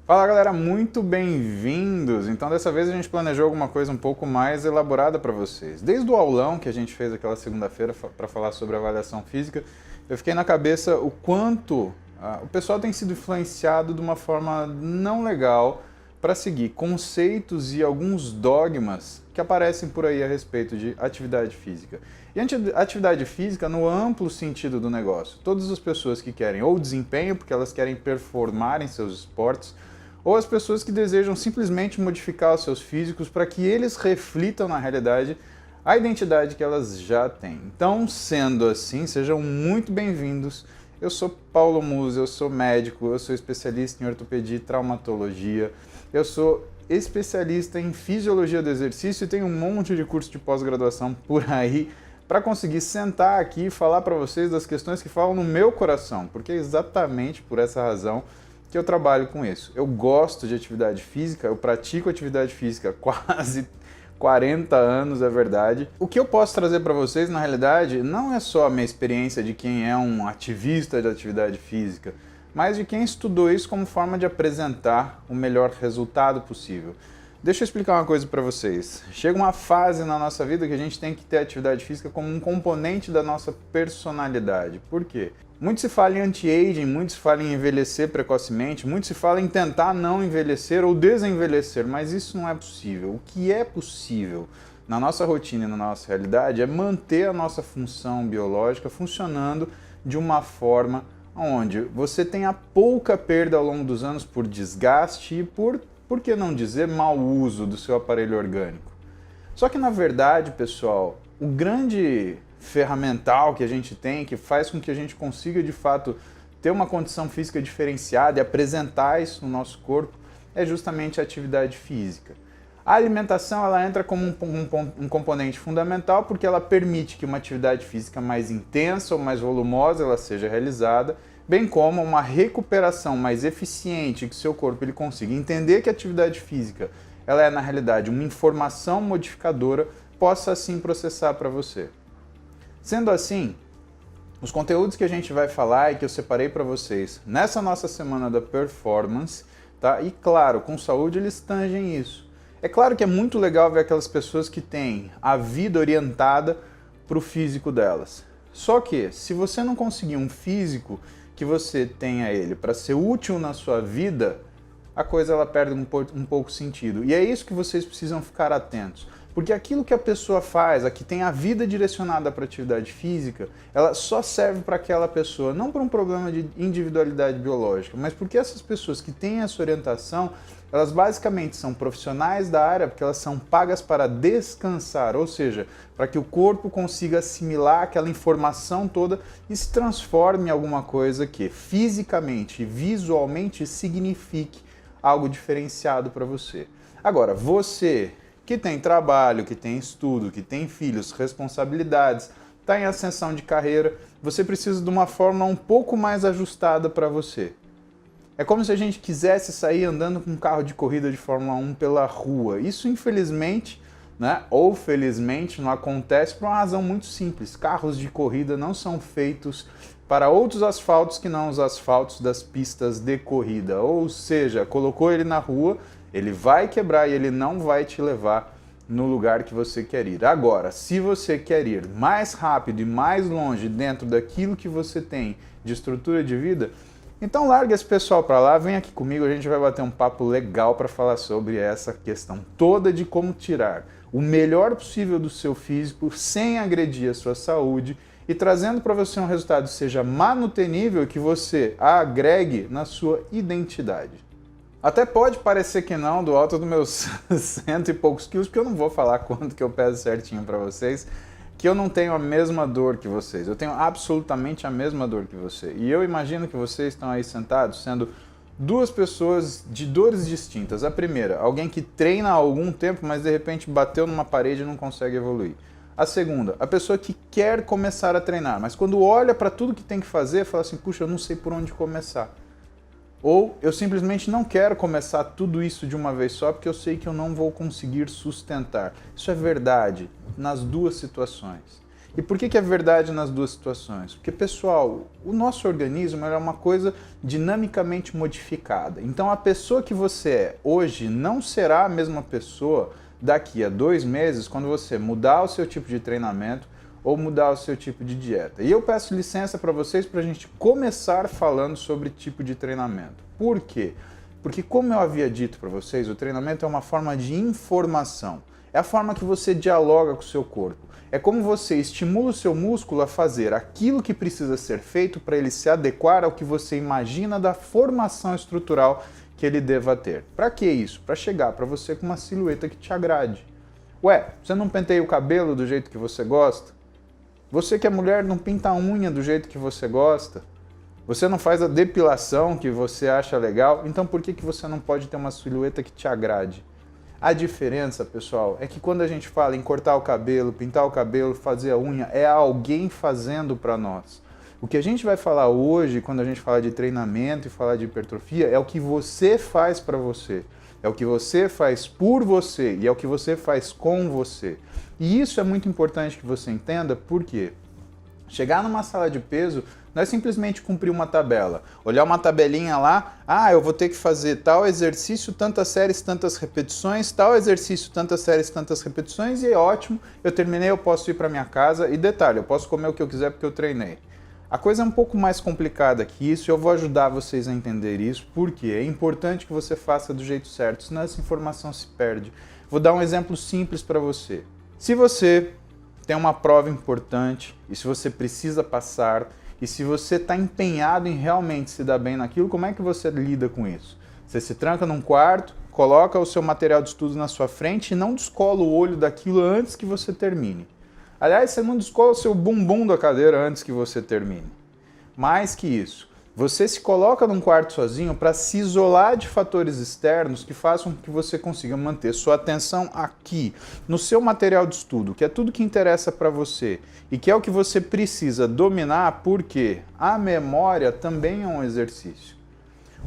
Fala galera, muito bem-vindos! Então dessa vez a gente planejou alguma coisa um pouco mais elaborada para vocês. Desde o aulão que a gente fez aquela segunda-feira para falar sobre avaliação física, eu fiquei na cabeça o quanto o pessoal tem sido influenciado de uma forma não legal para seguir conceitos e alguns dogmas que aparecem por aí a respeito de atividade física. E atividade física no amplo sentido do negócio. Todas as pessoas que querem ou desempenho, porque elas querem performar em seus esportes, ou as pessoas que desejam simplesmente modificar os seus físicos para que eles reflitam na realidade a identidade que elas já têm. Então, sendo assim, sejam muito bem-vindos. Eu sou Paulo Musi, eu sou médico, eu sou especialista em ortopedia e traumatologia, eu sou especialista em fisiologia do exercício e tenho um monte de curso de pós-graduação por aí para conseguir sentar aqui e falar para vocês das questões que falam no meu coração, porque é exatamente por essa razão que eu trabalho com isso. Eu gosto de atividade física, eu pratico atividade física há quase 40 anos, é verdade. O que eu posso trazer para vocês, na realidade, não é só a minha experiência de quem é um ativista de atividade física, mas de quem estudou isso como forma de apresentar o melhor resultado possível. Deixa eu explicar uma coisa para vocês. Chega uma fase na nossa vida que a gente tem que ter a atividade física como um componente da nossa personalidade. Por quê? Muito se fala em anti-aging, muito se fala em envelhecer precocemente, muito se fala em tentar não envelhecer ou desenvelhecer, mas isso não é possível. O que é possível na nossa rotina e na nossa realidade é manter a nossa função biológica funcionando de uma forma onde você tenha pouca perda ao longo dos anos por desgaste e por que não dizer, mau uso do seu aparelho orgânico. Só que na verdade, pessoal, o grande ferramental que a gente tem, que faz com que a gente consiga de fato ter uma condição física diferenciada e apresentar isso no nosso corpo, é justamente a atividade física. A alimentação ela entra como um componente fundamental porque ela permite que uma atividade física mais intensa ou mais volumosa ela seja realizada, bem como uma recuperação mais eficiente, que seu corpo ele consiga entender que a atividade física ela é na realidade uma informação modificadora, possa assim processar para você. Sendo assim, os conteúdos que a gente vai falar e que eu separei para vocês nessa nossa semana da performance, tá? E claro, com saúde eles tangem isso. É claro que é muito legal ver aquelas pessoas que têm a vida orientada para o físico delas. Só que, se você não conseguir um físico que você tenha ele para ser útil na sua vida, a coisa ela perde um pouco sentido. E é isso que vocês precisam ficar atentos. Porque aquilo que a pessoa faz, a que tem a vida direcionada para a atividade física, ela só serve para aquela pessoa, não por um problema de individualidade biológica, mas porque essas pessoas que têm essa orientação, elas basicamente são profissionais da área, porque elas são pagas para descansar, ou seja, para que o corpo consiga assimilar aquela informação toda e se transforme em alguma coisa que fisicamente e visualmente signifique algo diferenciado para você. Agora, você que tem trabalho, que tem estudo, que tem filhos, responsabilidades, está em ascensão de carreira, você precisa de uma forma um pouco mais ajustada para você. É como se a gente quisesse sair andando com um carro de corrida de Fórmula 1 pela rua. Isso, infelizmente, ou felizmente, não acontece por uma razão muito simples. Carros de corrida não são feitos para outros asfaltos que não os asfaltos das pistas de corrida. Ou seja, colocou ele na rua, ele vai quebrar e ele não vai te levar no lugar que você quer ir. Agora, se você quer ir mais rápido e mais longe dentro daquilo que você tem de estrutura de vida, então larga esse pessoal para lá, vem aqui comigo, a gente vai bater um papo legal para falar sobre essa questão toda de como tirar o melhor possível do seu físico sem agredir a sua saúde e trazendo para você um resultado que seja manutenível e que você agregue na sua identidade. Até pode parecer que não, do alto dos meus 100 e poucos quilos, porque eu não vou falar quanto que eu peso certinho para vocês, que eu não tenho a mesma dor que vocês. Eu tenho absolutamente a mesma dor que você. E eu imagino que vocês estão aí sentados sendo duas pessoas de dores distintas. A primeira, alguém que treina há algum tempo, mas de repente bateu numa parede e não consegue evoluir. A segunda, a pessoa que quer começar a treinar, mas quando olha para tudo que tem que fazer, fala assim, puxa, eu não sei por onde começar. Ou eu simplesmente não quero começar tudo isso de uma vez só porque eu sei que eu não vou conseguir sustentar. Isso é verdade nas duas situações. E por que é verdade nas duas situações? Porque, pessoal, o nosso organismo é uma coisa dinamicamente modificada. Então, a pessoa que você é hoje não será a mesma pessoa daqui a 2 meses, quando você mudar o seu tipo de treinamento ou mudar o seu tipo de dieta. E eu peço licença para vocês para a gente começar falando sobre tipo de treinamento. Por quê? Porque, como eu havia dito para vocês, o treinamento é uma forma de informação. É a forma que você dialoga com o seu corpo. É como você estimula o seu músculo a fazer aquilo que precisa ser feito para ele se adequar ao que você imagina da formação estrutural que ele deva ter. Para que isso? Para chegar para você com uma silhueta que te agrade. Ué, você não penteia o cabelo do jeito que você gosta? Você que é mulher não pinta a unha do jeito que você gosta? Você não faz a depilação que você acha legal? Então por que você não pode ter uma silhueta que te agrade? A diferença, pessoal, é que quando a gente fala em cortar o cabelo, pintar o cabelo, fazer a unha, é alguém fazendo para nós. O que a gente vai falar hoje, quando a gente fala de treinamento e falar de hipertrofia, é o que você faz para você. É o que você faz por você e é o que você faz com você. E isso é muito importante que você entenda, porque chegar numa sala de peso não é simplesmente cumprir uma tabela, olhar uma tabelinha lá, eu vou ter que fazer tal exercício, tantas séries, tantas repetições, tal exercício, tantas séries, tantas repetições, e é ótimo, eu terminei, eu posso ir para minha casa, e detalhe, eu posso comer o que eu quiser porque eu treinei. A coisa é um pouco mais complicada que isso, e eu vou ajudar vocês a entender isso, porque é importante que você faça do jeito certo, senão essa informação se perde. Vou dar um exemplo simples para você. Se você tem uma prova importante, e se você precisa passar, e se você está empenhado em realmente se dar bem naquilo, como é que você lida com isso? Você se tranca num quarto, coloca o seu material de estudo na sua frente e não descola o olho daquilo antes que você termine. Aliás, você não descola o seu bumbum da cadeira antes que você termine. Mais que isso, você se coloca num quarto sozinho para se isolar de fatores externos que façam com que você consiga manter sua atenção aqui, no seu material de estudo, que é tudo que interessa para você e que é o que você precisa dominar, porque a memória também é um exercício.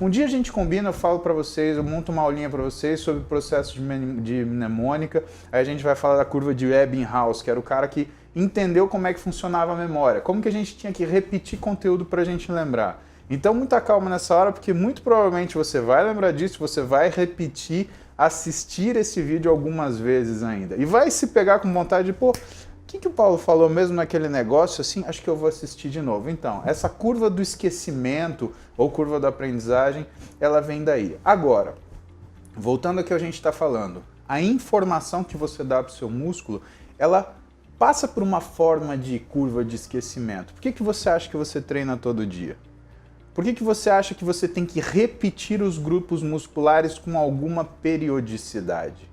Um dia a gente combina, eu falo para vocês, eu monto uma aulinha para vocês sobre o processo de mnemônica, aí a gente vai falar da curva de Ebbinghaus, que era o cara que entendeu como é que funcionava a memória, como que a gente tinha que repetir conteúdo para a gente lembrar. Então muita calma nessa hora, porque muito provavelmente você vai lembrar disso, você vai repetir, assistir esse vídeo algumas vezes ainda. E vai se pegar com vontade de, pô, o que o Paulo falou mesmo naquele negócio assim? Acho que eu vou assistir de novo. Então, essa curva do esquecimento ou curva da aprendizagem, ela vem daí. Agora, voltando ao que a gente está falando, a informação que você dá para o seu músculo, ela passa por uma forma de curva de esquecimento. Por que você acha que você treina todo dia? Por que você acha que você tem que repetir os grupos musculares com alguma periodicidade?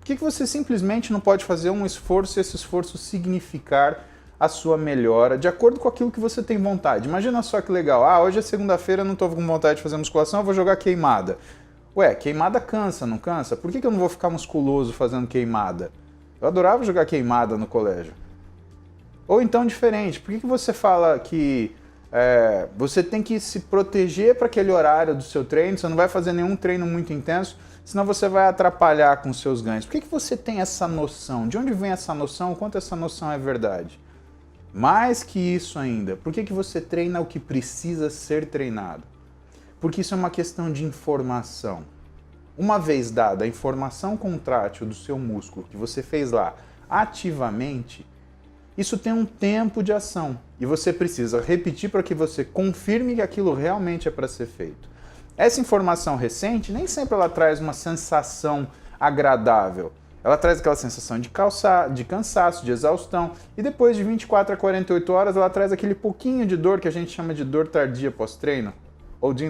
Por que você simplesmente não pode fazer um esforço e esse esforço significar a sua melhora de acordo com aquilo que você tem vontade? Imagina só que legal, hoje é segunda-feira, eu não estou com vontade de fazer musculação, eu vou jogar queimada. Ué, queimada cansa, não cansa? Por que eu não vou ficar musculoso fazendo queimada? Eu adorava jogar queimada no colégio. Ou então diferente, por que você fala que você tem que se proteger para aquele horário do seu treino, você não vai fazer nenhum treino muito intenso, senão você vai atrapalhar com os seus ganhos. Por que você tem essa noção? De onde vem essa noção? O quanto essa noção é verdade? Mais que isso ainda, por que você treina o que precisa ser treinado? Porque isso é uma questão de informação. Uma vez dada a informação contrátil do seu músculo, que você fez lá ativamente, isso tem um tempo de ação e você precisa repetir para que você confirme que aquilo realmente é para ser feito. Essa informação recente nem sempre ela traz uma sensação agradável. Ela traz aquela sensação de cansaço, de exaustão, e depois de 24 a 48 horas ela traz aquele pouquinho de dor que a gente chama de dor tardia pós-treino, ou de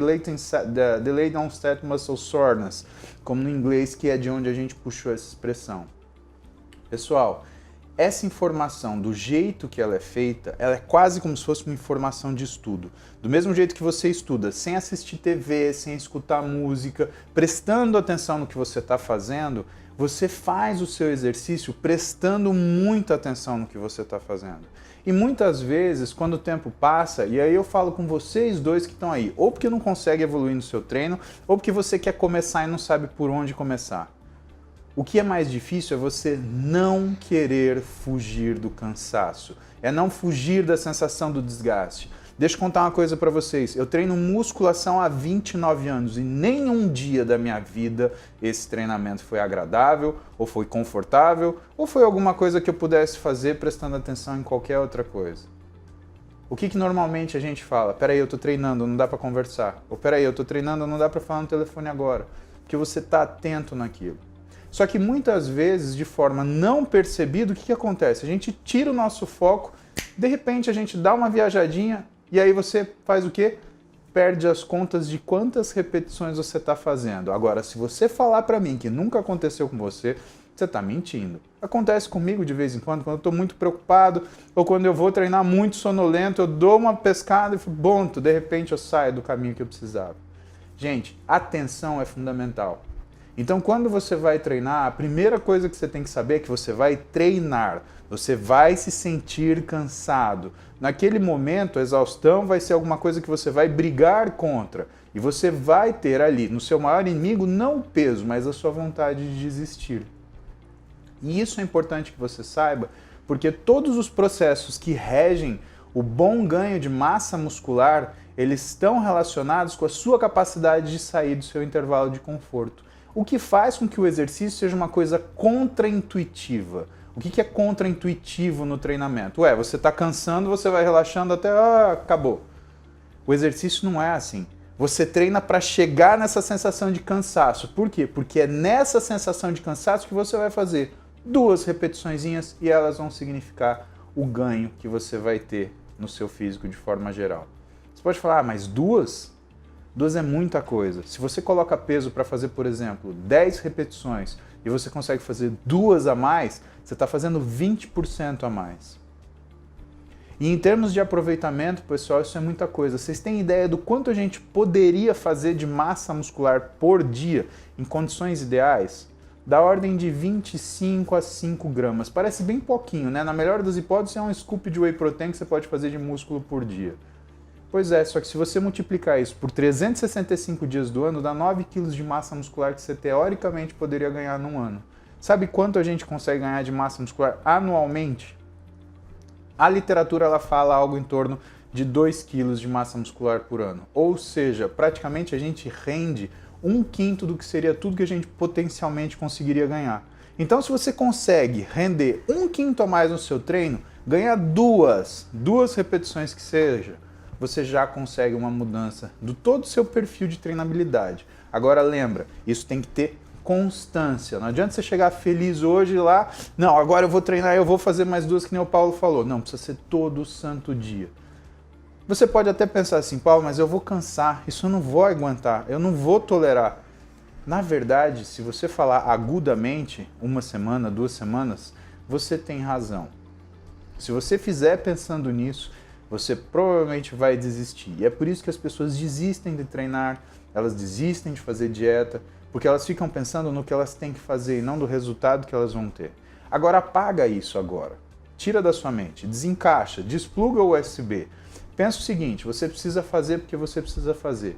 Delayed Onset Muscle Soreness, como no inglês, que é de onde a gente puxou essa expressão. Pessoal, essa informação, do jeito que ela é feita, ela é quase como se fosse uma informação de estudo. Do mesmo jeito que você estuda, sem assistir TV, sem escutar música, prestando atenção no que você está fazendo, você faz o seu exercício prestando muita atenção no que você está fazendo. E muitas vezes, quando o tempo passa, e aí eu falo com vocês dois que estão aí, ou porque não consegue evoluir no seu treino, ou porque você quer começar e não sabe por onde começar. O que é mais difícil é você não querer fugir do cansaço, é não fugir da sensação do desgaste. Deixa eu contar uma coisa para vocês, eu treino musculação há 29 anos e nenhum dia da minha vida esse treinamento foi agradável, ou foi confortável, ou foi alguma coisa que eu pudesse fazer prestando atenção em qualquer outra coisa. O que normalmente a gente fala? Peraí, eu tô treinando, não dá para conversar. Ou peraí, eu tô treinando, não dá para falar no telefone agora. Porque você tá atento naquilo. Só que muitas vezes, de forma não percebida, o que acontece? A gente tira o nosso foco, de repente a gente dá uma viajadinha e aí você faz o quê? Perde as contas de quantas repetições você está fazendo. Agora, se você falar para mim que nunca aconteceu com você, você está mentindo. Acontece comigo de vez em quando eu estou muito preocupado ou quando eu vou treinar muito sonolento, eu dou uma pescada e bom, de repente eu saio do caminho que eu precisava. Gente, atenção é fundamental. Então, quando você vai treinar, a primeira coisa que você tem que saber é que você vai treinar. Você vai se sentir cansado. Naquele momento, a exaustão vai ser alguma coisa que você vai brigar contra. E você vai ter ali, no seu maior inimigo, não o peso, mas a sua vontade de desistir. E isso é importante que você saiba, porque todos os processos que regem o bom ganho de massa muscular, eles estão relacionados com a sua capacidade de sair do seu intervalo de conforto. O que faz com que o exercício seja uma coisa contraintuitiva. O que é contraintuitivo no treinamento? Você está cansando, você vai relaxando até acabou. O exercício não é assim. Você treina para chegar nessa sensação de cansaço. Por quê? Porque é nessa sensação de cansaço que você vai fazer 2 repetiçõezinhas e elas vão significar o ganho que você vai ter no seu físico de forma geral. Você pode falar, mas 2? 2 é muita coisa. Se você coloca peso para fazer, por exemplo, 10 repetições e você consegue fazer 2 a mais, você está fazendo 20% a mais. E em termos de aproveitamento, pessoal, isso é muita coisa. Vocês têm ideia do quanto a gente poderia fazer de massa muscular por dia em condições ideais? Da ordem de 25 a 5 gramas. Parece bem pouquinho, né? Na melhor das hipóteses, é um scoop de whey protein que você pode fazer de músculo por dia. Pois é, só que se você multiplicar isso por 365 dias do ano, dá 9 quilos de massa muscular que você teoricamente poderia ganhar num ano. Sabe quanto a gente consegue ganhar de massa muscular anualmente? A literatura ela fala algo em torno de 2 quilos de massa muscular por ano. Ou seja, praticamente a gente rende 1/5 do que seria tudo que a gente potencialmente conseguiria ganhar. Então, se você consegue render 1/5 a mais no seu treino, ganhar duas repetições que seja, você já consegue uma mudança do todo o seu perfil de treinabilidade. Agora lembra, isso tem que ter constância. Não adianta você chegar feliz hoje lá, não, agora eu vou treinar, eu vou fazer mais 2 que nem o Paulo falou. Não, precisa ser todo santo dia. Você pode até pensar assim, Paulo, mas eu vou cansar, isso eu não vou aguentar, eu não vou tolerar. Na verdade, se você falar agudamente, 1 semana, 2 semanas, você tem razão. Se você fizer pensando nisso, você provavelmente vai desistir. E é por isso que as pessoas desistem de treinar, elas desistem de fazer dieta, porque elas ficam pensando no que elas têm que fazer e não do resultado que elas vão ter. Agora apaga isso agora. Tira da sua mente, desencaixa, despluga o USB. Pensa o seguinte, você precisa fazer porque você precisa fazer.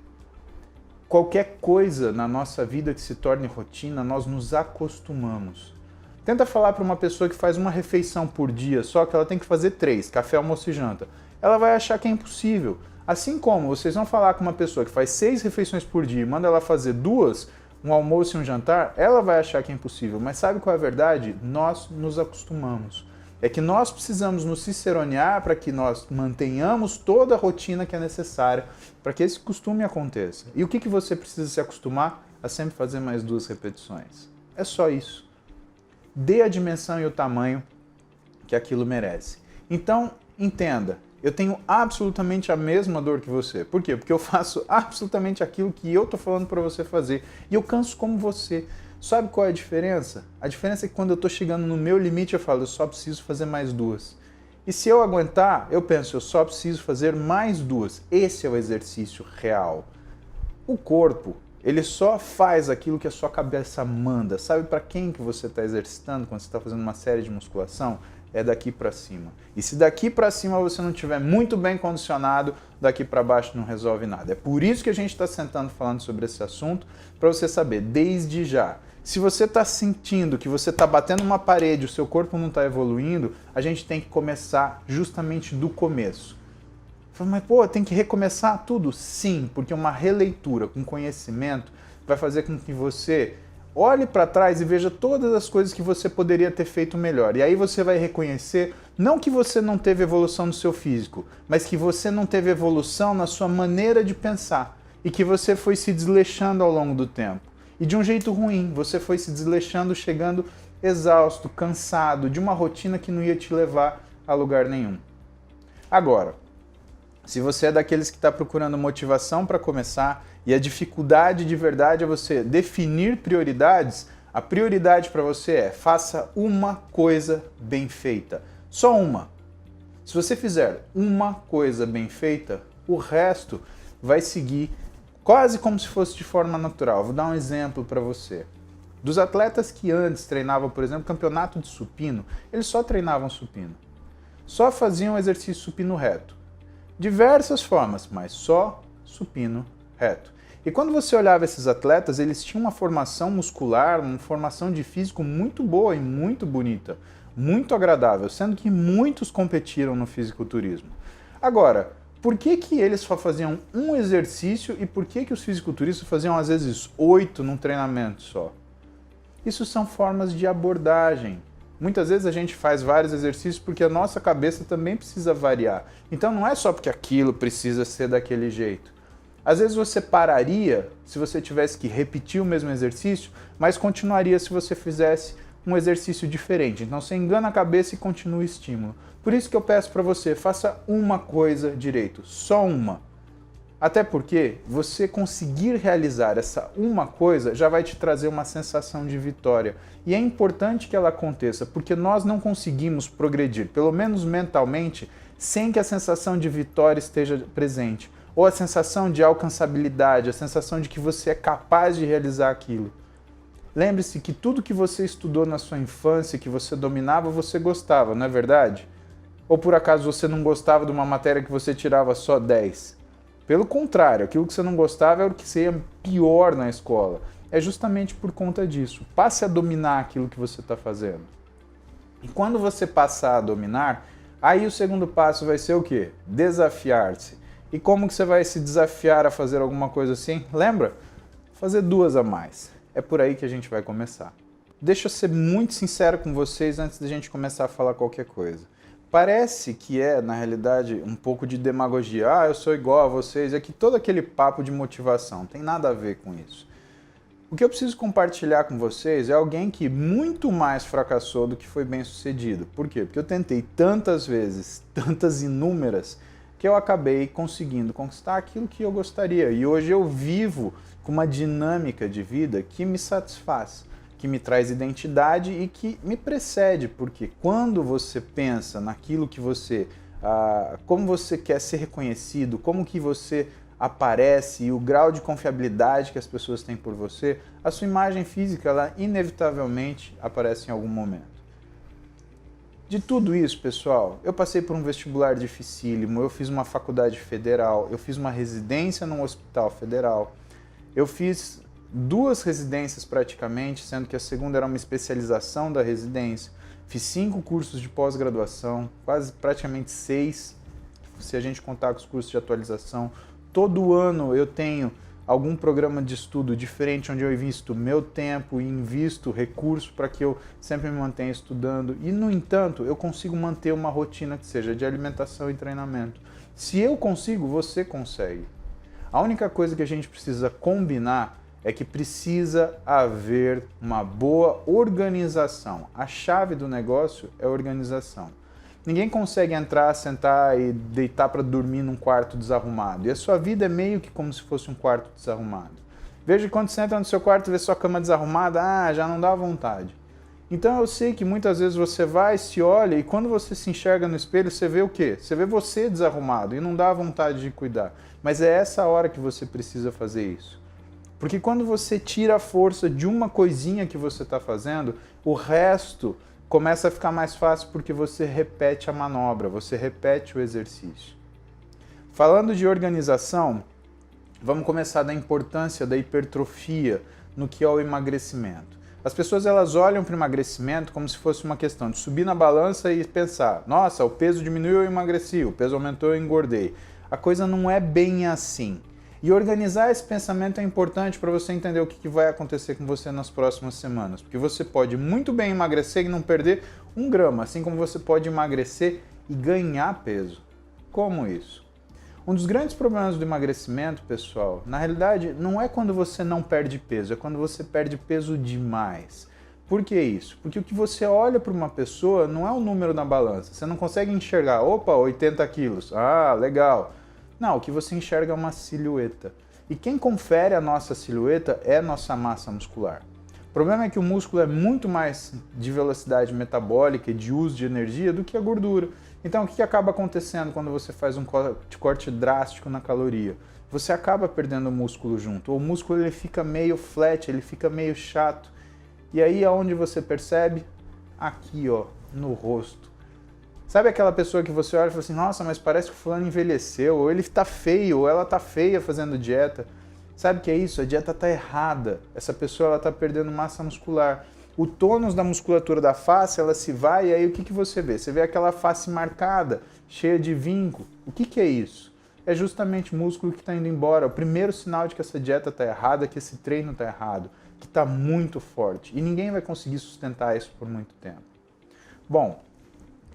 Qualquer coisa na nossa vida que se torne rotina, nós nos acostumamos. Tenta falar para uma pessoa que faz uma refeição por dia, só que ela tem que fazer 3, café, almoço e janta. Ela vai achar que é impossível. Assim como vocês vão falar com uma pessoa que faz 6 refeições por dia e manda ela fazer 2, um almoço e um jantar, ela vai achar que é impossível. Mas sabe qual é a verdade? Nós nos acostumamos. É que nós precisamos nos ciceronear para que nós mantenhamos toda a rotina que é necessária para que esse costume aconteça. E o que você precisa se acostumar? A sempre fazer mais 2 repetições. É só isso. Dê a dimensão e o tamanho que aquilo merece. Então, entenda, eu tenho absolutamente a mesma dor que você. Por quê? Porque eu faço absolutamente aquilo que eu estou falando para você fazer. E eu canso como você. Sabe qual é a diferença? A diferença é que quando eu estou chegando no meu limite, eu falo, eu só preciso fazer mais 2. E se eu aguentar, eu penso, eu só preciso fazer mais 2. Esse é o exercício real. O corpo, ele só faz aquilo que a sua cabeça manda. Sabe para quem que você está exercitando quando você está fazendo uma série de musculação? É daqui para cima. E se daqui para cima você não estiver muito bem condicionado, daqui para baixo não resolve nada. É por isso que a gente está sentando falando sobre esse assunto, para você saber, desde já, Se você está sentindo que você está batendo uma parede, o seu corpo não está evoluindo, a gente tem que começar justamente do começo. Mas pô, tem que recomeçar tudo? Sim, porque uma releitura com conhecimento vai fazer com que você olhe para trás e veja todas as coisas que você poderia ter feito melhor. E aí você vai reconhecer, não que você não teve evolução no seu físico, mas que você não teve evolução na sua maneira de pensar e que você foi se desleixando ao longo do tempo. E de um jeito ruim, você foi se desleixando, chegando exausto, cansado, de uma rotina que não ia te levar a lugar nenhum. Agora, se você é daqueles que está procurando motivação para começar e a dificuldade de verdade é você definir prioridades, a prioridade para você é faça uma coisa bem feita. Só uma. Se você fizer uma coisa bem feita, o resto vai seguir quase como se fosse de forma natural. Vou dar um exemplo para você. Dos atletas que antes treinavam, por exemplo, campeonato de supino, eles só treinavam supino. Só faziam exercício supino reto. Diversas formas, mas só supino reto. E quando você olhava esses atletas, eles tinham uma formação muscular, uma formação de físico muito boa e muito bonita, muito agradável, sendo que muitos competiram no fisiculturismo. Agora, por que eles só faziam um exercício e por que os fisiculturistas faziam às vezes 8 num treinamento só? Isso são formas de abordagem. Muitas vezes a gente faz vários exercícios porque a nossa cabeça também precisa variar. Então não é só porque aquilo precisa ser daquele jeito. Às vezes você pararia se você tivesse que repetir o mesmo exercício, mas continuaria se você fizesse um exercício diferente. Então você engana a cabeça e continua o estímulo. Por isso que eu peço para você, faça uma coisa direito, só uma. Até porque você conseguir realizar essa uma coisa já vai te trazer uma sensação de vitória. E é importante que ela aconteça, porque nós não conseguimos progredir, pelo menos mentalmente, sem que a sensação de vitória esteja presente. Ou a sensação de alcançabilidade, a sensação de que você é capaz de realizar aquilo. Lembre-se que tudo que você estudou na sua infância, que você dominava, você gostava, não é verdade? Ou por acaso você não gostava de uma matéria que você tirava só 10? Pelo contrário, aquilo que você não gostava era o que você ia pior na escola. É justamente por conta disso. Passe a dominar aquilo que você está fazendo. E quando você passar a dominar, aí o segundo passo vai ser o quê? Desafiar-se. E como que você vai se desafiar a fazer alguma coisa assim? Lembra? Fazer 2 a mais. É por aí que a gente vai começar. Deixa eu ser muito sincero com vocês antes da gente começar a falar qualquer coisa. Parece que é, na realidade, um pouco de demagogia. Ah, eu sou igual a vocês. É que todo aquele papo de motivação tem nada a ver com isso. O que eu preciso compartilhar com vocês é alguém que muito mais fracassou do que foi bem sucedido. Por quê? Porque eu tentei tantas vezes, tantas inúmeras, que eu acabei conseguindo conquistar aquilo que eu gostaria. E hoje eu vivo com uma dinâmica de vida que me satisfaz, que me traz identidade e que me precede, porque quando você pensa naquilo que você, como você quer ser reconhecido, como que você aparece e o grau de confiabilidade que as pessoas têm por você, a sua imagem física, ela inevitavelmente aparece em algum momento. De tudo isso, pessoal, eu passei por um vestibular dificílimo, eu fiz uma faculdade federal, eu fiz uma residência num hospital federal, eu fiz 2 residências praticamente, sendo que a segunda era uma especialização da residência. Fiz 5 cursos de pós-graduação, praticamente 6, se a gente contar com os cursos de atualização. Todo ano eu tenho algum programa de estudo diferente, onde eu invisto meu tempo e invisto recurso para que eu sempre me mantenha estudando. E, no entanto, eu consigo manter uma rotina que seja de alimentação e treinamento. Se eu consigo, você consegue. A única coisa que a gente precisa combinar é que precisa haver uma boa organização. A chave do negócio é organização. Ninguém consegue entrar, sentar e deitar para dormir num quarto desarrumado. E a sua vida é meio que como se fosse um quarto desarrumado. Veja que quando você entra no seu quarto e vê sua cama desarrumada, já não dá vontade. Então eu sei que muitas vezes você vai, se olha e quando você se enxerga no espelho, você vê o quê? Você vê você desarrumado e não dá vontade de cuidar. Mas é essa hora que você precisa fazer isso. Porque quando você tira a força de uma coisinha que você está fazendo, o resto começa a ficar mais fácil porque você repete a manobra, você repete o exercício. Falando de organização, vamos começar da importância da hipertrofia no que é o emagrecimento. As pessoas elas olham para o emagrecimento como se fosse uma questão de subir na balança e pensar, nossa, o peso diminuiu, eu emagreci, o peso aumentou, eu engordei. A coisa não é bem assim. E organizar esse pensamento é importante para você entender o que vai acontecer com você nas próximas semanas. Porque você pode muito bem emagrecer e não perder 1 grama, assim como você pode emagrecer e ganhar peso. Como isso? Um dos grandes problemas do emagrecimento, pessoal, na realidade, não é quando você não perde peso, é quando você perde peso demais. Por que isso? Porque o que você olha para uma pessoa não é o número na balança. Você não consegue enxergar, opa, 80 quilos, ah, legal. Não, o que você enxerga é uma silhueta. E quem confere a nossa silhueta é a nossa massa muscular. O problema é que o músculo é muito mais de velocidade metabólica e de uso de energia do que a gordura. Então o que acaba acontecendo quando você faz um corte drástico na caloria? Você acaba perdendo o músculo junto. O músculo ele fica meio flat, ele fica meio chato. E aí aonde você percebe? Aqui, ó, no rosto. Sabe aquela pessoa que você olha e fala assim, nossa, mas parece que o fulano envelheceu, ou ele está feio, ou ela está feia fazendo dieta. Sabe o que é isso? A dieta está errada. Essa pessoa ela está perdendo massa muscular. O tônus da musculatura da face, ela se vai, e aí o que você vê? Você vê aquela face marcada, cheia de vinco. O que é isso? É justamente o músculo que está indo embora. O primeiro sinal de que essa dieta está errada, que esse treino está errado, que está muito forte. E ninguém vai conseguir sustentar isso por muito tempo. Bom,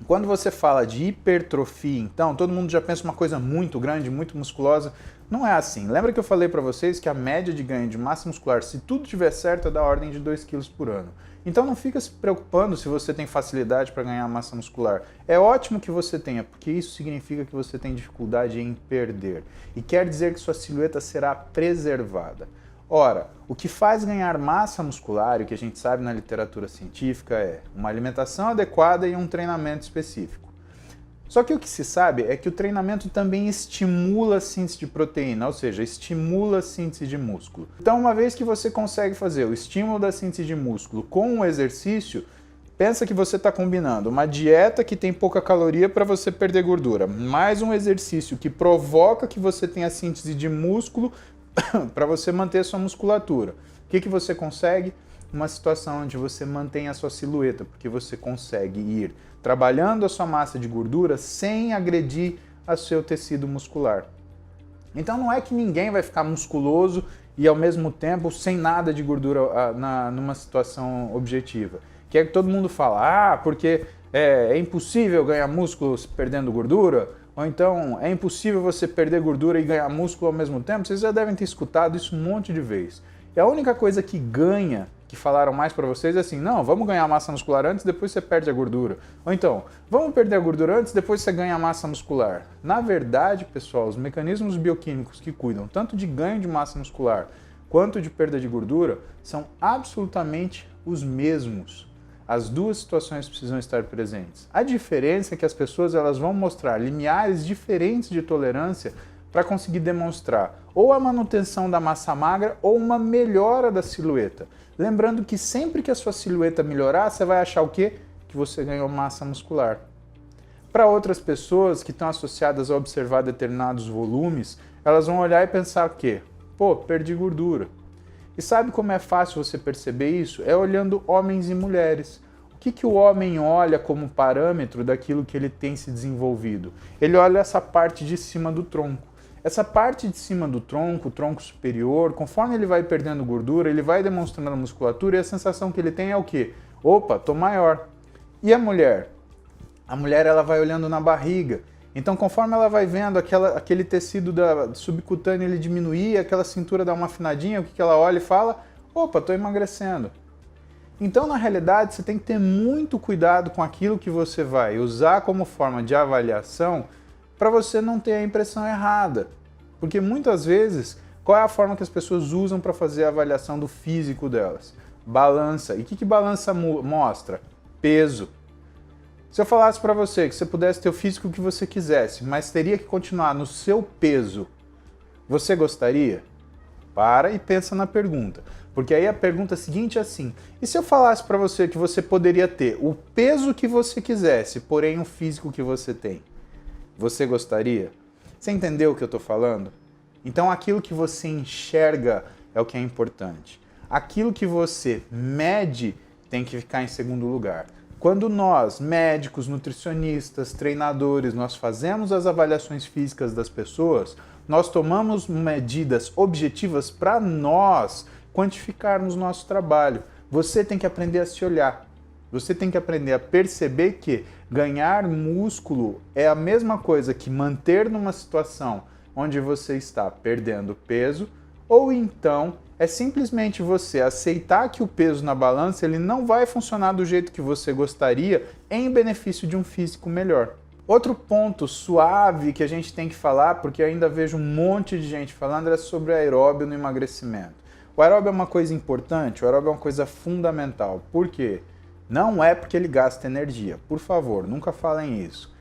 quando você fala de hipertrofia, então, todo mundo já pensa uma coisa muito grande, muito musculosa. Não é assim. Lembra que eu falei para vocês que a média de ganho de massa muscular, se tudo estiver certo, é da ordem de 2 kg por ano. Então não fica se preocupando se você tem facilidade para ganhar massa muscular. É ótimo que você tenha, porque isso significa que você tem dificuldade em perder. E quer dizer que sua silhueta será preservada. Ora, o que faz ganhar massa muscular, e o que a gente sabe na literatura científica, é uma alimentação adequada e um treinamento específico. Só que o que se sabe é que o treinamento também estimula a síntese de proteína, ou seja, estimula a síntese de músculo. Então, uma vez que você consegue fazer o estímulo da síntese de músculo com o exercício, pensa que você está combinando uma dieta que tem pouca caloria para você perder gordura, mais um exercício que provoca que você tenha síntese de músculo para você manter a sua musculatura. O que você consegue? Uma situação onde você mantém a sua silhueta, porque você consegue ir trabalhando a sua massa de gordura sem agredir o seu tecido muscular. Então não é que ninguém vai ficar musculoso e ao mesmo tempo sem nada de gordura numa situação objetiva. Que é que todo mundo fala, porque é impossível ganhar músculo perdendo gordura, ou então é impossível você perder gordura e ganhar músculo ao mesmo tempo. Vocês já devem ter escutado isso um monte de vezes. E a única coisa que ganha, que falaram mais para vocês, é assim, não, vamos ganhar massa muscular antes, depois você perde a gordura. Ou então, vamos perder a gordura antes, depois você ganha a massa muscular. Na verdade, pessoal, os mecanismos bioquímicos que cuidam tanto de ganho de massa muscular quanto de perda de gordura são absolutamente os mesmos. As duas situações precisam estar presentes. A diferença é que as pessoas elas vão mostrar limiares diferentes de tolerância para conseguir demonstrar ou a manutenção da massa magra ou uma melhora da silhueta. Lembrando que sempre que a sua silhueta melhorar, você vai achar o quê? Que você ganhou massa muscular. Para outras pessoas que estão associadas a observar determinados volumes, elas vão olhar e pensar o quê? Pô, perdi gordura. E sabe como é fácil você perceber isso? É olhando homens e mulheres. O que o homem olha como parâmetro daquilo que ele tem se desenvolvido? Ele olha essa parte de cima do tronco. Essa parte de cima do tronco, o tronco superior, conforme ele vai perdendo gordura, ele vai demonstrando a musculatura e a sensação que ele tem é o quê? Opa, tô maior. E a mulher? A mulher ela vai olhando na barriga. Então, conforme ela vai vendo aquele tecido subcutâneo ele diminuir, aquela cintura dá uma afinadinha, o que ela olha e fala? Opa, tô emagrecendo. Então, na realidade, você tem que ter muito cuidado com aquilo que você vai usar como forma de avaliação para você não ter a impressão errada. Porque muitas vezes, qual é a forma que as pessoas usam para fazer a avaliação do físico delas? Balança. E o que balança mostra? Peso. Se eu falasse para você que você pudesse ter o físico que você quisesse, mas teria que continuar no seu peso, você gostaria? Para e pensa na pergunta. Porque aí a pergunta seguinte é assim, e se eu falasse para você que você poderia ter o peso que você quisesse, porém o físico que você tem? Você gostaria? Você entendeu o que eu estou falando? Então aquilo que você enxerga é o que é importante. aquilo que você mede tem que ficar em segundo lugar. Quando nós, médicos, nutricionistas, treinadores, nós fazemos as avaliações físicas das pessoas, nós tomamos medidas objetivas para nós quantificarmos nosso trabalho. Você tem que aprender a se olhar. Você tem que aprender a perceber que ganhar músculo é a mesma coisa que manter numa situação onde você está perdendo peso, ou então é simplesmente você aceitar que o peso na balança ele não vai funcionar do jeito que você gostaria em benefício de um físico melhor. Outro ponto suave que a gente tem que falar, porque eu ainda vejo um monte de gente falando, é sobre aeróbio no emagrecimento. O aeróbio é uma coisa importante, o aeróbio é uma coisa fundamental. Por quê? Não é porque ele gasta energia. Por favor, nunca falem isso.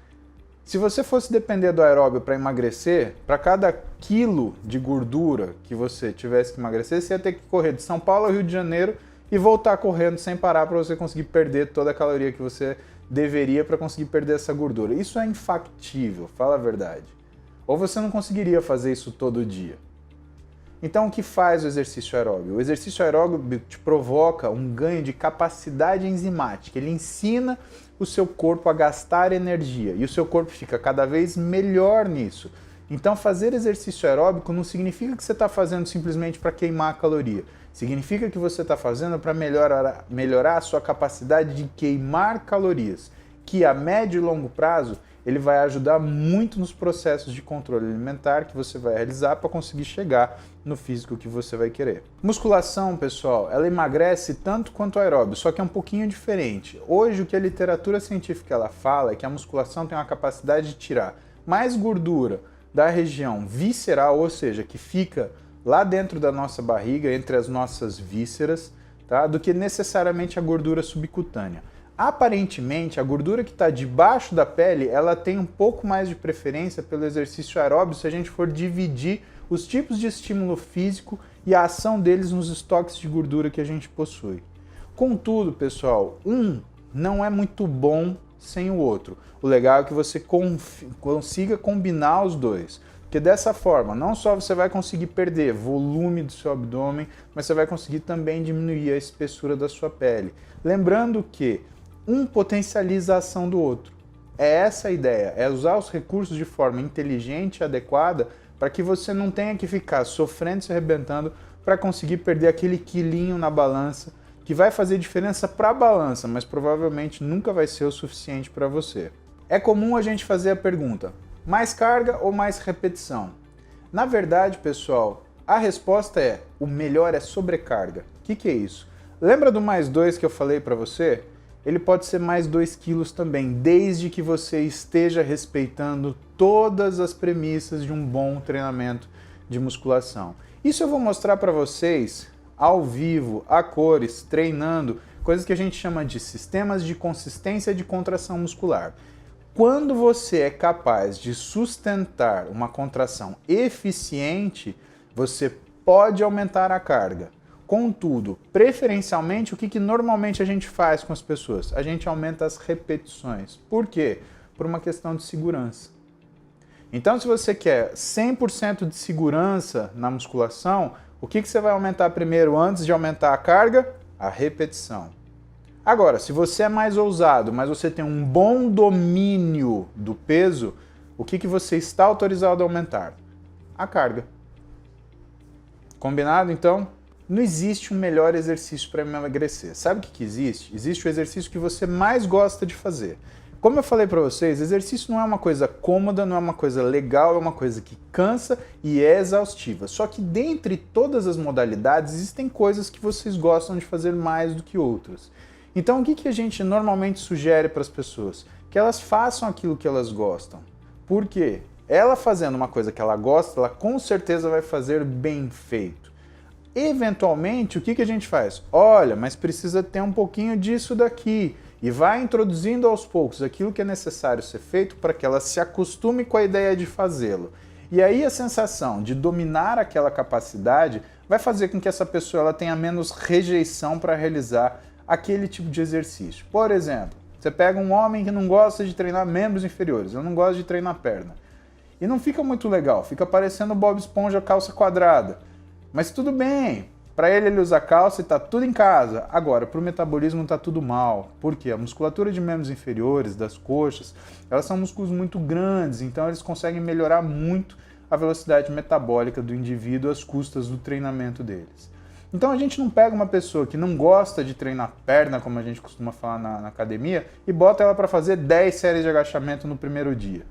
Se você fosse depender do aeróbio para emagrecer, para cada quilo de gordura que você tivesse que emagrecer, você ia ter que correr de São Paulo ao Rio de Janeiro e voltar correndo sem parar para você conseguir perder toda a caloria que você deveria para conseguir perder essa gordura. Isso é infactível, fala a verdade. Ou você não conseguiria fazer isso todo dia. Então, o que faz o exercício aeróbio? O exercício aeróbio te provoca um ganho de capacidade enzimática. Ele ensina o seu corpo a gastar energia e o seu corpo fica cada vez melhor nisso. Então, fazer exercício aeróbico não significa que você está fazendo simplesmente para queimar a caloria. Significa que você está fazendo para melhorar a sua capacidade de queimar calorias, que a médio e longo prazo ele vai ajudar muito nos processos de controle alimentar que você vai realizar para conseguir chegar no físico que você vai querer. Musculação, pessoal, ela emagrece tanto quanto o aeróbio, só que é um pouquinho diferente. Hoje, o que a literatura científica ela fala é que a musculação tem uma capacidade de tirar mais gordura da região visceral, ou seja, que fica lá dentro da nossa barriga, entre as nossas vísceras, tá? Do que necessariamente a gordura subcutânea. Aparentemente, a gordura que está debaixo da pele, ela tem um pouco mais de preferência pelo exercício aeróbio se a gente for dividir os tipos de estímulo físico e a ação deles nos estoques de gordura que a gente possui. Contudo, pessoal, um não é muito bom sem o outro. O legal é que você consiga combinar os dois. Porque dessa forma, não só você vai conseguir perder volume do seu abdômen, mas você vai conseguir também diminuir a espessura da sua pele. Lembrando que um potencializa a ação do outro. É essa a ideia, é usar os recursos de forma inteligente e adequada para que você não tenha que ficar sofrendo e se arrebentando para conseguir perder aquele quilinho na balança, que vai fazer diferença para a balança, mas provavelmente nunca vai ser o suficiente para você. É comum a gente fazer a pergunta, mais carga ou mais repetição? Na verdade, pessoal, a resposta é, o melhor é sobrecarga. O que é isso? Lembra do mais 2 que eu falei para você? Ele pode ser mais 2 quilos também, desde que você esteja respeitando todas as premissas de um bom treinamento de musculação. Isso eu vou mostrar para vocês ao vivo, a cores, treinando, coisas que a gente chama de sistemas de consistência de contração muscular. Quando você é capaz de sustentar uma contração eficiente, você pode aumentar a carga. Contudo, preferencialmente, o que normalmente a gente faz com as pessoas? A gente aumenta as repetições. Por quê? Por uma questão de segurança. Então, se você quer 100% de segurança na musculação, o que você vai aumentar primeiro antes de aumentar a carga? A repetição. Agora, se você é mais ousado, mas você tem um bom domínio do peso, o que você está autorizado a aumentar? A carga. Combinado, então? Não existe um melhor exercício para emagrecer. Sabe o que existe? Existe o exercício que você mais gosta de fazer. Como eu falei para vocês, exercício não é uma coisa cômoda, não é uma coisa legal, é uma coisa que cansa e é exaustiva. Só que dentre todas as modalidades, existem coisas que vocês gostam de fazer mais do que outras. Então, o que a gente normalmente sugere para as pessoas? Que elas façam aquilo que elas gostam. Por quê? Ela fazendo uma coisa que ela gosta, ela com certeza vai fazer bem feito. Eventualmente, o que a gente faz? Olha, mas precisa ter um pouquinho disso daqui. E vai introduzindo aos poucos aquilo que é necessário ser feito para que ela se acostume com a ideia de fazê-lo. E aí a sensação de dominar aquela capacidade vai fazer com que essa pessoa ela tenha menos rejeição para realizar aquele tipo de exercício. Por exemplo, você pega um homem que não gosta de treinar membros inferiores, ele não gosta de treinar perna. E não fica muito legal, fica parecendo Bob Esponja calça quadrada. Mas tudo bem, Para ele usa calça e tá tudo em casa. Agora, para o metabolismo tá tudo mal. Por quê? A musculatura de membros inferiores, das coxas, elas são músculos muito grandes, então eles conseguem melhorar muito a velocidade metabólica do indivíduo às custas do treinamento deles. Então a gente não pega uma pessoa que não gosta de treinar perna, como a gente costuma falar na academia, e bota ela para fazer 10 séries de agachamento no primeiro dia.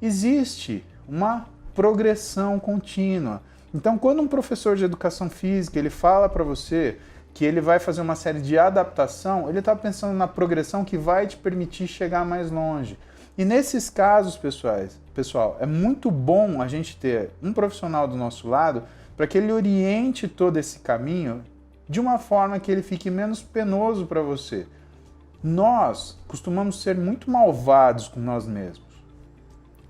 Existe uma progressão contínua. Então quando um professor de educação física ele fala para você que ele vai fazer uma série de adaptação, ele está pensando na progressão que vai te permitir chegar mais longe. E nesses casos, pessoal, é muito bom a gente ter um profissional do nosso lado para que ele oriente todo esse caminho de uma forma que ele fique menos penoso para você. Nós costumamos ser muito malvados com nós mesmos.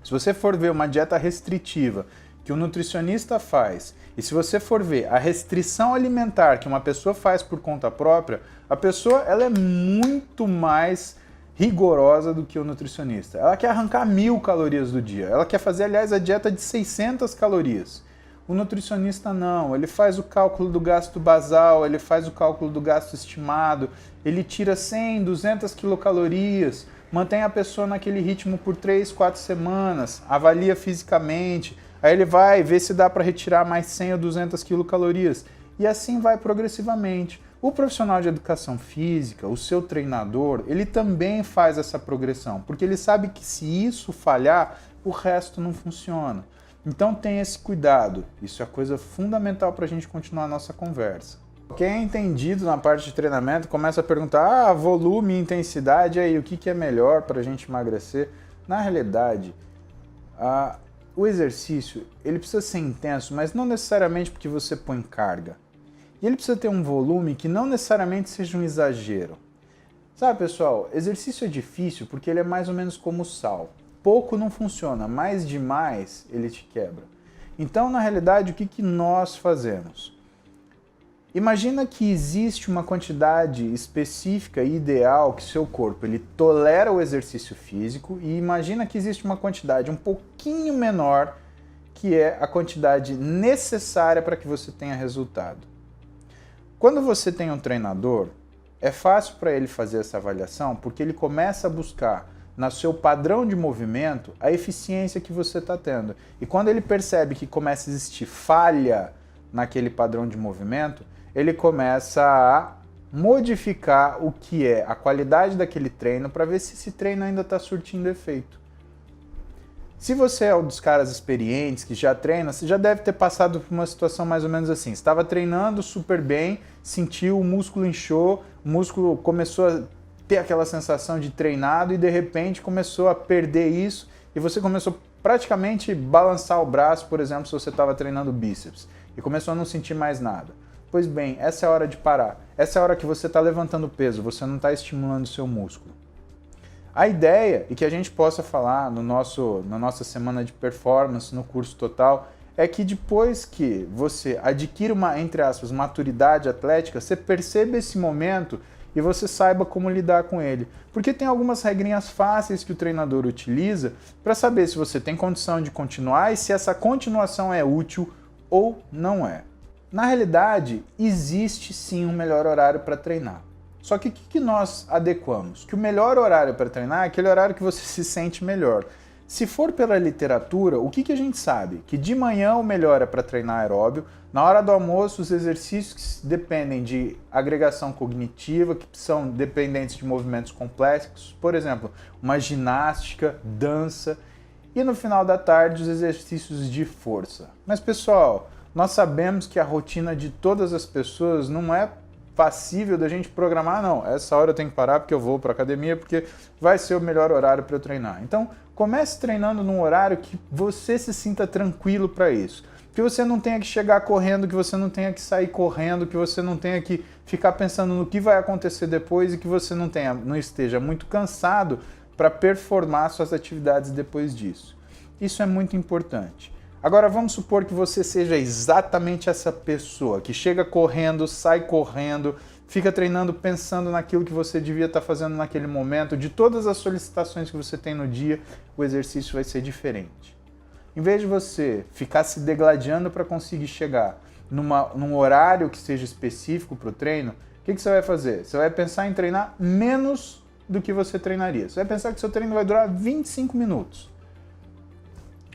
Se você for ver uma dieta restritiva que o nutricionista faz, e se você for ver a restrição alimentar que uma pessoa faz por conta própria, a pessoa ela é muito mais rigorosa do que o nutricionista. Ela quer arrancar 1000 calorias do dia. Ela quer fazer, aliás, a dieta de 600 calorias. O nutricionista não, ele faz o cálculo do gasto basal, ele faz o cálculo do gasto estimado, ele tira 100, 200 quilocalorias, mantém a pessoa naquele ritmo por 3, 4 semanas, avalia fisicamente, aí ele vai ver se dá para retirar mais 100 ou 200 quilocalorias, e assim vai progressivamente. O profissional de educação física, o seu treinador, ele também faz essa progressão, porque ele sabe que se isso falhar, o resto não funciona. Então tenha esse cuidado, isso é coisa fundamental para a gente continuar a nossa conversa. Quem é entendido na parte de treinamento começa a perguntar, volume e intensidade, aí, o que é melhor para a gente emagrecer? Na realidade, o exercício ele precisa ser intenso, mas não necessariamente porque você põe carga. E ele precisa ter um volume que não necessariamente seja um exagero. Sabe, pessoal, exercício é difícil porque ele é mais ou menos como o sal. Pouco não funciona, mais demais ele te quebra. Então, na realidade, o que nós fazemos? Imagina que existe uma quantidade específica e ideal que seu corpo ele tolera o exercício físico e imagina que existe uma quantidade um pouquinho menor que é a quantidade necessária para que você tenha resultado. Quando você tem um treinador, é fácil para ele fazer essa avaliação porque ele começa a buscar no seu padrão de movimento a eficiência que você está tendo. E quando ele percebe que começa a existir falha naquele padrão de movimento, ele começa a modificar o que é a qualidade daquele treino para ver se esse treino ainda está surtindo efeito. Se você é um dos caras experientes que já treina, você já deve ter passado por uma situação mais ou menos assim. Você estava treinando super bem, sentiu o músculo inchou, o músculo começou a ter aquela sensação de treinado e de repente começou a perder isso e você começou praticamente balançar o braço, por exemplo, se você estava treinando bíceps e começou a não sentir mais nada. Pois bem, essa é a hora de parar. Essa é a hora que você está levantando peso, você não está estimulando o seu músculo. A ideia, e que a gente possa falar na nossa semana de performance, no curso total, é que depois que você adquire uma, entre aspas, maturidade atlética, você perceba esse momento e você saiba como lidar com ele. Porque tem algumas regrinhas fáceis que o treinador utiliza para saber se você tem condição de continuar e se essa continuação é útil ou não é. Na realidade, existe sim um melhor horário para treinar. Só que o que nós adequamos? Que o melhor horário para treinar é aquele horário que você se sente melhor. Se for pela literatura, o que a gente sabe? Que de manhã o melhor é para treinar aeróbio, na hora do almoço os exercícios que dependem de agregação cognitiva, que são dependentes de movimentos complexos, por exemplo, uma ginástica, dança, e no final da tarde os exercícios de força. Mas pessoal, nós sabemos que a rotina de todas as pessoas não é passível da gente programar, não, essa hora eu tenho que parar porque eu vou para a academia, porque vai ser o melhor horário para eu treinar. Então, comece treinando num horário que você se sinta tranquilo para isso. Que você não tenha que chegar correndo, que você não tenha que sair correndo, que você não tenha que ficar pensando no que vai acontecer depois e que você não esteja muito cansado para performar suas atividades depois disso. Isso é muito importante. Agora vamos supor que você seja exatamente essa pessoa que chega correndo, sai correndo, fica treinando pensando naquilo que você devia estar fazendo naquele momento. De todas as solicitações que você tem no dia, o exercício vai ser diferente. Em vez de você ficar se degladiando para conseguir chegar num horário que seja específico para o treino, o que você vai fazer? Você vai pensar em treinar menos do que você treinaria. Você vai pensar que seu treino vai durar 25 minutos.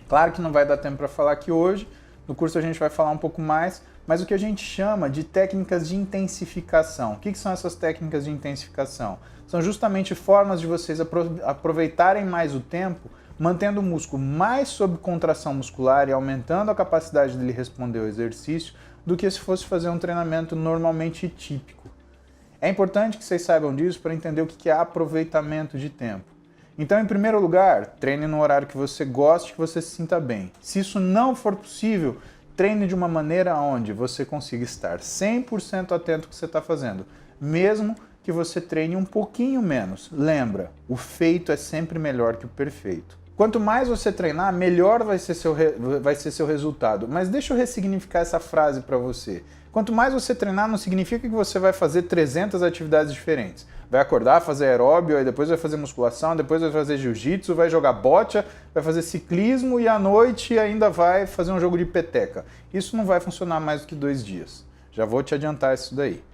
Claro que não vai dar tempo para falar aqui hoje, no curso a gente vai falar um pouco mais, mas o que a gente chama de técnicas de intensificação. O que são essas técnicas de intensificação? São justamente formas de vocês aproveitarem mais o tempo, mantendo o músculo mais sob contração muscular e aumentando a capacidade dele responder ao exercício, do que se fosse fazer um treinamento normalmente típico. É importante que vocês saibam disso para entender o que é aproveitamento de tempo. Então, em primeiro lugar, treine no horário que você goste, que você se sinta bem. Se isso não for possível, treine de uma maneira onde você consiga estar 100% atento ao que você está fazendo, mesmo que você treine um pouquinho menos. Lembra, o feito é sempre melhor que o perfeito. Quanto mais você treinar, melhor vai ser seu resultado. Mas deixa eu ressignificar essa frase para você. Quanto mais você treinar, não significa que você vai fazer 300 atividades diferentes. Vai acordar, fazer aeróbio, aí depois vai fazer musculação, depois vai fazer jiu-jitsu, vai jogar bocha, vai fazer ciclismo e à noite ainda vai fazer um jogo de peteca. Isso não vai funcionar mais do que 2 dias. Já vou te adiantar isso daí.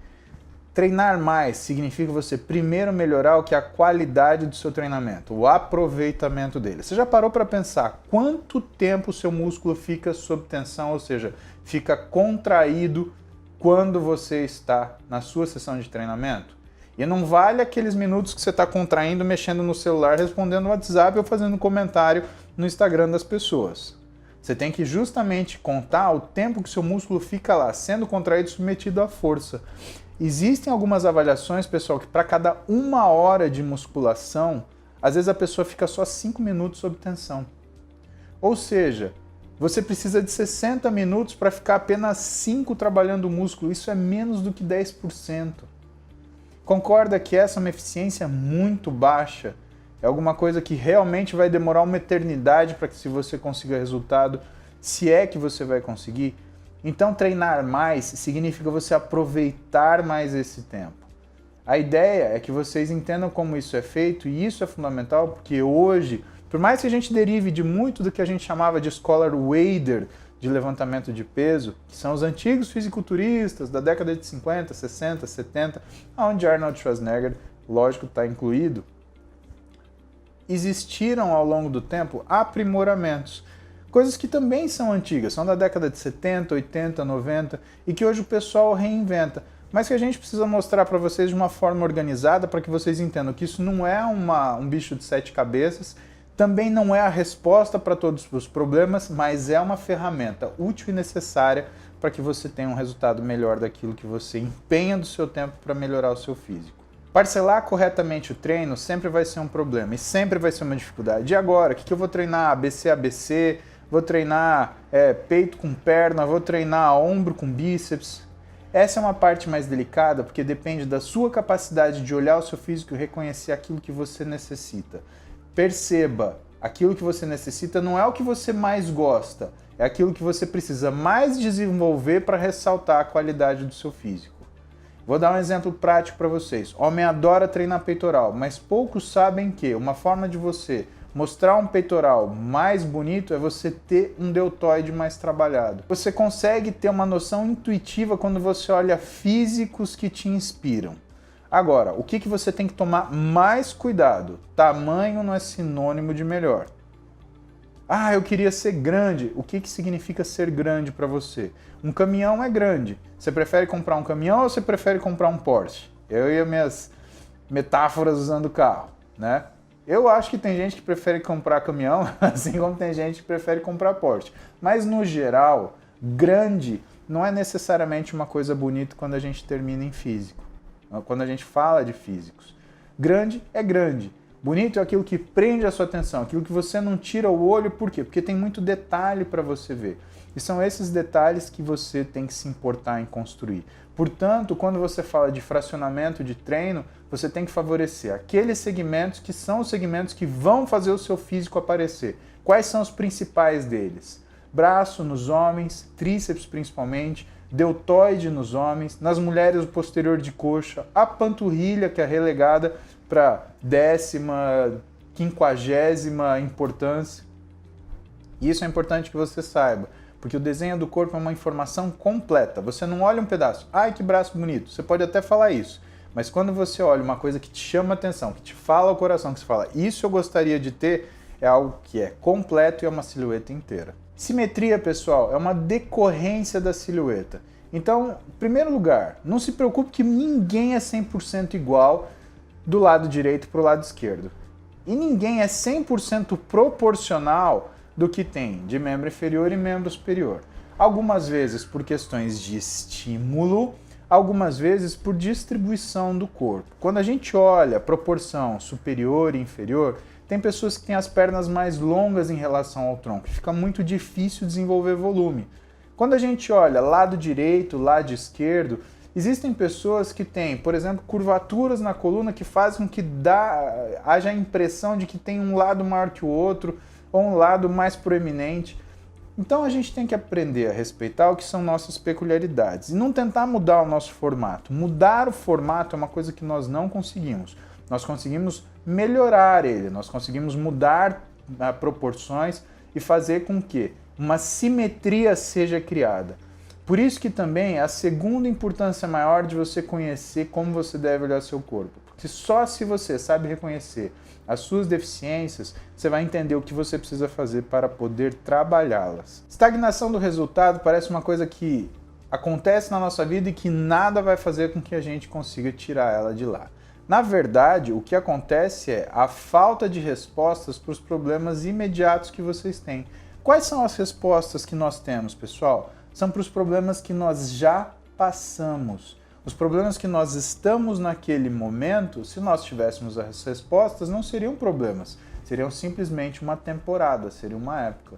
Treinar mais significa você primeiro melhorar o que é a qualidade do seu treinamento, o aproveitamento dele. Você já parou para pensar quanto tempo o seu músculo fica sob tensão, ou seja, fica contraído quando você está na sua sessão de treinamento? E não vale aqueles minutos que você está contraindo, mexendo no celular, respondendo no WhatsApp ou fazendo comentário no Instagram das pessoas. Você tem que justamente contar o tempo que seu músculo fica lá, sendo contraído, submetido à força. Existem algumas avaliações, pessoal, que para cada 1 hora de musculação, às vezes a pessoa fica só 5 minutos sob tensão. Ou seja, você precisa de 60 minutos para ficar apenas 5 trabalhando o músculo. Isso é menos do que 10%. Concorda que essa é uma eficiência muito baixa? É alguma coisa que realmente vai demorar uma eternidade para que se você consiga resultado, se é que você vai conseguir? Então, treinar mais significa você aproveitar mais esse tempo. A ideia é que vocês entendam como isso é feito, e isso é fundamental porque hoje, por mais que a gente derive de muito do que a gente chamava de escola Wader de levantamento de peso, que são os antigos fisiculturistas da década de 50, 60, 70, onde Arnold Schwarzenegger, lógico, está incluído, existiram ao longo do tempo aprimoramentos. Coisas que também são antigas, são da década de 70, 80, 90 e que hoje o pessoal reinventa, mas que a gente precisa mostrar para vocês de uma forma organizada para que vocês entendam que isso não é um bicho de 7 cabeças, também não é a resposta para todos os problemas, mas é uma ferramenta útil e necessária para que você tenha um resultado melhor daquilo que você empenha do seu tempo para melhorar o seu físico. Parcelar corretamente o treino sempre vai ser um problema e sempre vai ser uma dificuldade. E agora, o que eu vou treinar? ABC, ABC? Vou treinar peito com perna, vou treinar ombro com bíceps. Essa é uma parte mais delicada porque depende da sua capacidade de olhar o seu físico e reconhecer aquilo que você necessita. Perceba, aquilo que você necessita não é o que você mais gosta, é aquilo que você precisa mais desenvolver para ressaltar a qualidade do seu físico. Vou dar um exemplo prático para vocês. Homem adora treinar peitoral, mas poucos sabem que uma forma de você mostrar um peitoral mais bonito é você ter um deltoide mais trabalhado. Você consegue ter uma noção intuitiva quando você olha físicos que te inspiram. Agora, o que você tem que tomar mais cuidado? Tamanho não é sinônimo de melhor. Ah, eu queria ser grande. O que significa ser grande para você? Um caminhão é grande. Você prefere comprar um caminhão ou você prefere comprar um Porsche? Eu e as minhas metáforas usando carro, né? Eu acho que tem gente que prefere comprar caminhão, assim como tem gente que prefere comprar Porsche. Mas, no geral, grande não é necessariamente uma coisa bonita quando a gente termina em físico. Quando a gente fala de físicos. Grande é grande. Bonito é aquilo que prende a sua atenção, aquilo que você não tira o olho. Por quê? Porque tem muito detalhe para você ver. E são esses detalhes que você tem que se importar em construir. Portanto, quando você fala de fracionamento de treino, você tem que favorecer aqueles segmentos que são os segmentos que vão fazer o seu físico aparecer. Quais são os principais deles? Braço nos homens, tríceps principalmente, deltoide nos homens, nas mulheres o posterior de coxa, a panturrilha que é relegada para 10ª, 50ª importância. Isso é importante que você saiba, Porque o desenho do corpo é uma informação completa. Você não olha um pedaço, ai que braço bonito, você pode até falar isso. Mas quando você olha uma coisa que te chama a atenção, que te fala ao coração, que você fala, isso eu gostaria de ter, é algo que é completo e é uma silhueta inteira. Simetria, pessoal, é uma decorrência da silhueta. Então, em primeiro lugar, não se preocupe que ninguém é 100% igual do lado direito para o lado esquerdo. E ninguém é 100% proporcional do que tem de membro inferior e membro superior. Algumas vezes por questões de estímulo, algumas vezes por distribuição do corpo. Quando a gente olha a proporção superior e inferior, tem pessoas que têm as pernas mais longas em relação ao tronco, fica muito difícil desenvolver volume. Quando a gente olha lado direito, lado esquerdo, existem pessoas que têm, por exemplo, curvaturas na coluna que fazem com que haja a impressão de que tem um lado maior que o outro, ou um lado mais proeminente. Então a gente tem que aprender a respeitar o que são nossas peculiaridades e não tentar mudar o nosso formato. Mudar o formato é uma coisa que nós não conseguimos. Nós conseguimos melhorar ele, nós conseguimos mudar proporções e fazer com que uma simetria seja criada. Por isso que também é a segunda importância maior de você conhecer como você deve olhar seu corpo. Porque só se você sabe reconhecer as suas deficiências, você vai entender o que você precisa fazer para poder trabalhá-las. Estagnação do resultado parece uma coisa que acontece na nossa vida e que nada vai fazer com que a gente consiga tirar ela de lá. Na verdade, o que acontece é a falta de respostas para os problemas imediatos que vocês têm. Quais são as respostas que nós temos, pessoal? São para os problemas que nós já passamos. Os problemas que nós estamos naquele momento, se nós tivéssemos as respostas, não seriam problemas. Seriam simplesmente uma temporada, seria uma época.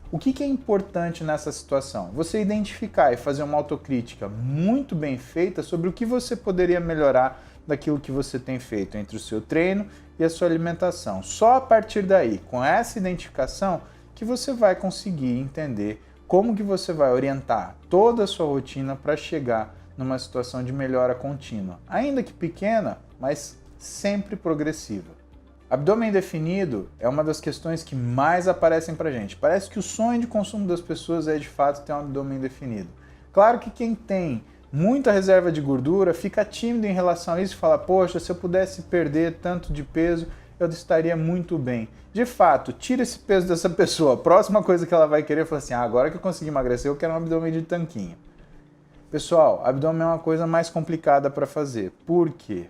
O que é importante nessa situação? Você identificar e fazer uma autocrítica muito bem feita sobre o que você poderia melhorar daquilo que você tem feito entre o seu treino e a sua alimentação. Só a partir daí, com essa identificação, que você vai conseguir entender como que você vai orientar toda a sua rotina para chegar numa situação de melhora contínua, ainda que pequena, mas sempre progressiva. Abdômen definido é uma das questões que mais aparecem para a gente. Parece que o sonho de consumo das pessoas é de fato ter um abdômen definido. Claro que quem tem muita reserva de gordura fica tímido em relação a isso e fala, poxa, se eu pudesse perder tanto de peso, eu estaria muito bem. De fato, tira esse peso dessa pessoa. A próxima coisa que ela vai querer é falar assim, agora que eu consegui emagrecer, eu quero um abdômen de tanquinho. Pessoal, abdômen é uma coisa mais complicada para fazer. Por quê?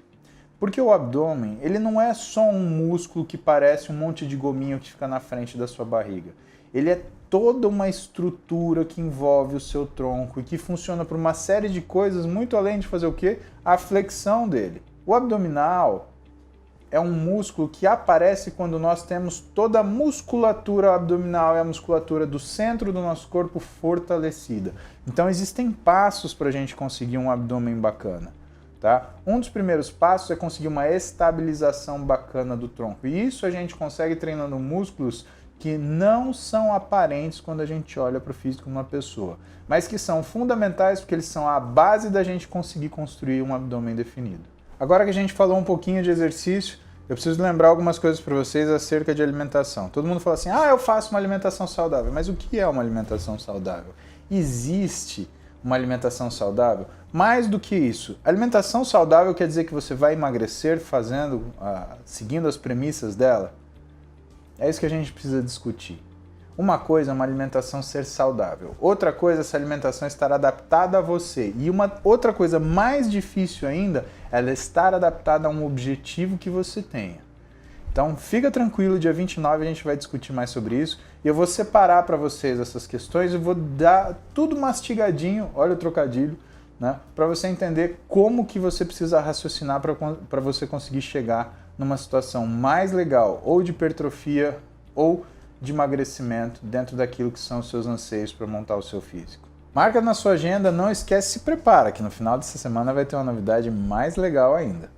Porque o abdômen, ele não é só um músculo que parece um monte de gominho que fica na frente da sua barriga. Ele é toda uma estrutura que envolve o seu tronco e que funciona por uma série de coisas, muito além de fazer o quê? A flexão dele. O abdominal é um músculo que aparece quando nós temos toda a musculatura abdominal e a musculatura do centro do nosso corpo fortalecida. Então existem passos para a gente conseguir um abdômen bacana. Tá? Um dos primeiros passos é conseguir uma estabilização bacana do tronco. E isso a gente consegue treinando músculos que não são aparentes quando a gente olha para o físico de uma pessoa, mas que são fundamentais porque eles são a base da gente conseguir construir um abdômen definido. Agora que a gente falou um pouquinho de exercício, eu preciso lembrar algumas coisas para vocês acerca de alimentação. Todo mundo fala assim, eu faço uma alimentação saudável. Mas o que é uma alimentação saudável? Existe uma alimentação saudável? Mais do que isso, alimentação saudável quer dizer que você vai emagrecer seguindo as premissas dela? É isso que a gente precisa discutir. Uma coisa é uma alimentação ser saudável, outra coisa é essa alimentação estar adaptada a você. E uma outra coisa mais difícil ainda é ela estar adaptada a um objetivo que você tenha. Então fica tranquilo, dia 29 a gente vai discutir mais sobre isso e eu vou separar para vocês essas questões e vou dar tudo mastigadinho, olha o trocadilho, né, para você entender como que você precisa raciocinar para você conseguir chegar numa situação mais legal, ou de hipertrofia, ou de emagrecimento dentro daquilo que são os seus anseios para montar o seu físico. Marca na sua agenda, não esquece, se prepara, que no final dessa semana vai ter uma novidade mais legal ainda.